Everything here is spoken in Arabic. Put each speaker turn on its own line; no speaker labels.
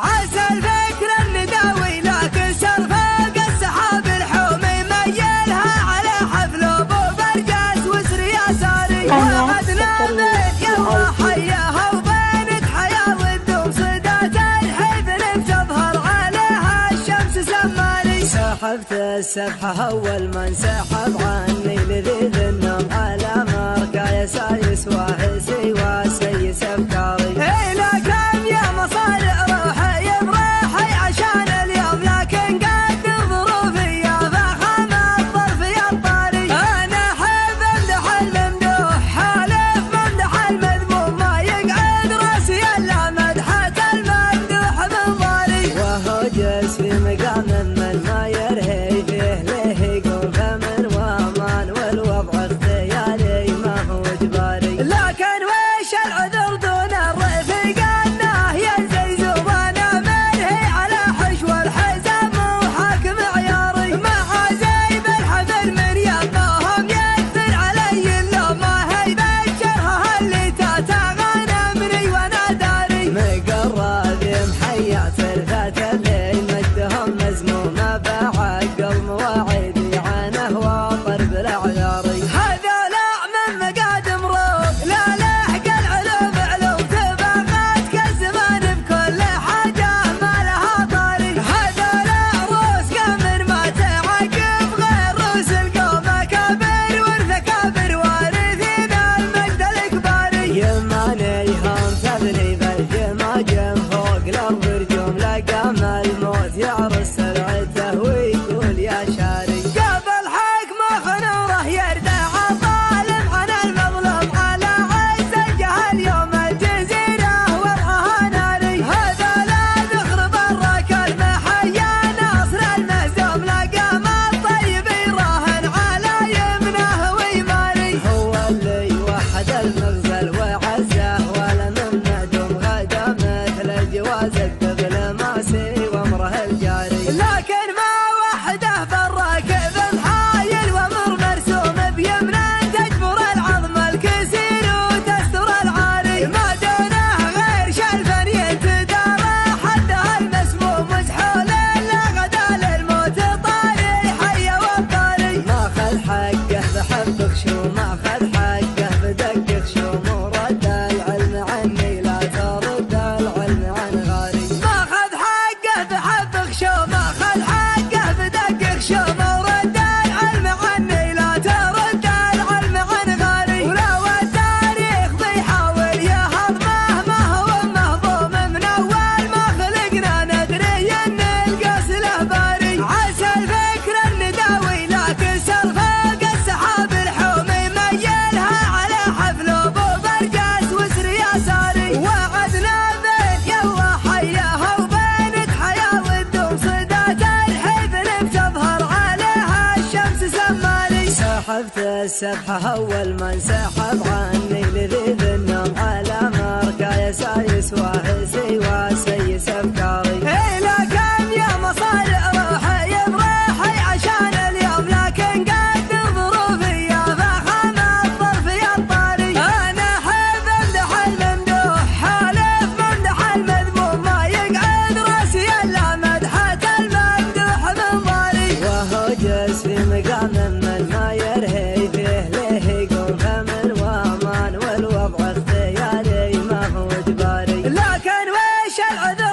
عسى الفكر النداوي لكن سرفاق السحاب الحومي ميلها على حفل ابو برقاس وسر يساري وعدنا بين يوم حياها وبينك حياه والدوم صدات الحفل بتظهر عليها الشمس سماري. سحبت السبحه اول من سحب عني لذيذ النوم على مرقى يسايس واحسي وسيس افكاري. لكن يا مصارع روحي بروحي عشان اليوم لكن قدر ظروفي يا فخم الظرف يا الطاري. انا احب امدح الممدوح حالف ممدح المذموم ما يقعد راسي الا مدحة الممدوح من ضاري. وهو جالس في مقام من ما يرهي فيه له يقوم فمن وامان والوضع اختياري ما هو اجباري. لكن وش العذر دون الرفيق انه ينزل زوانا منهي على حشو الحزام وحاكم عياري. مع زي بالحفل من يباهم يكثر علي اللوم ما هي بالشرها اللي تتغنمني وانا داري. مقرب محيا ثلثات الليل مجدهم مزمومه بعقل مواعيدي عنه واطر بالاعذاري. هذا لا من مقادم روح لا لحق العلوم علوم تبغات كالزمان بكل حاجه ما لها طاري. هذا لا روس قمر ما تعقب غير روس القوم اكابر والثكابر وارثين المجد الاكباري. يماني هم تبني بالجماجم فوق الارض رجوم لقام الموت يعرس سرعته ويقول يا شاري. قبل حكمه خنوره يردع الظالم عن المظلوم على عز الجهل يوم الجزيره وضعها ناري. هذا لا ذخر برك المحيا ناصر المهزوم لقام الطيب يراهن على يمنه ويماري. هو اللي وحد المغزل وعزه ولا من ندم غدا مثل الجواز الدبل ماسي وامره الجاري. لكن ما وحده بالراكب الحايل وامر مرسوم بيمنه تجبر العظم الكسير وتستر العاري. ما دونه غير شلفا يتدارى حدها المسموم مسحول الا غدا للموت طاري حي والطاري. ماخذ حقه بحب خشوم ماخذ حقه بدق خشوم ورد العلم عني لا ترد العلم عن غاري. ماخذ حقه بحب خشوم ماخذ حقه بدق خشوم ورد العلم عني لا ترد العلم عن غاري. ولو التاريخ بيحاول يهضمه ما هو مهضوم من اول ما خلقنا ندري ان القاس له باري. عسى الفكر النداوي لكن سرفاق السحاب الحومي ميلها على حفل ابو برقاس وسر يساري. وعدنا بين يوم حياها وبينك حياه والدوم صدات الحفل بتظهر عليها الشمس سماري. سحبت السبحه اول من سحب عني لذيذ النوم على مرقى يسايس واحسي وسيس افكاري. لكن يا مصارع روحي بروحي عشان اليوم لكن قدر ظروفي يا فخم الظرف يا الطاري. انا احب امدح الممدوح حالف ممدح المذموم ما يقعد راسي الا مدحة الممدوح من ضاري. وهو جالس في مقام من ما يرهي فيه له يقوم فمن وامان والوضع اختياري ما هو اجباري. لكن وش العذر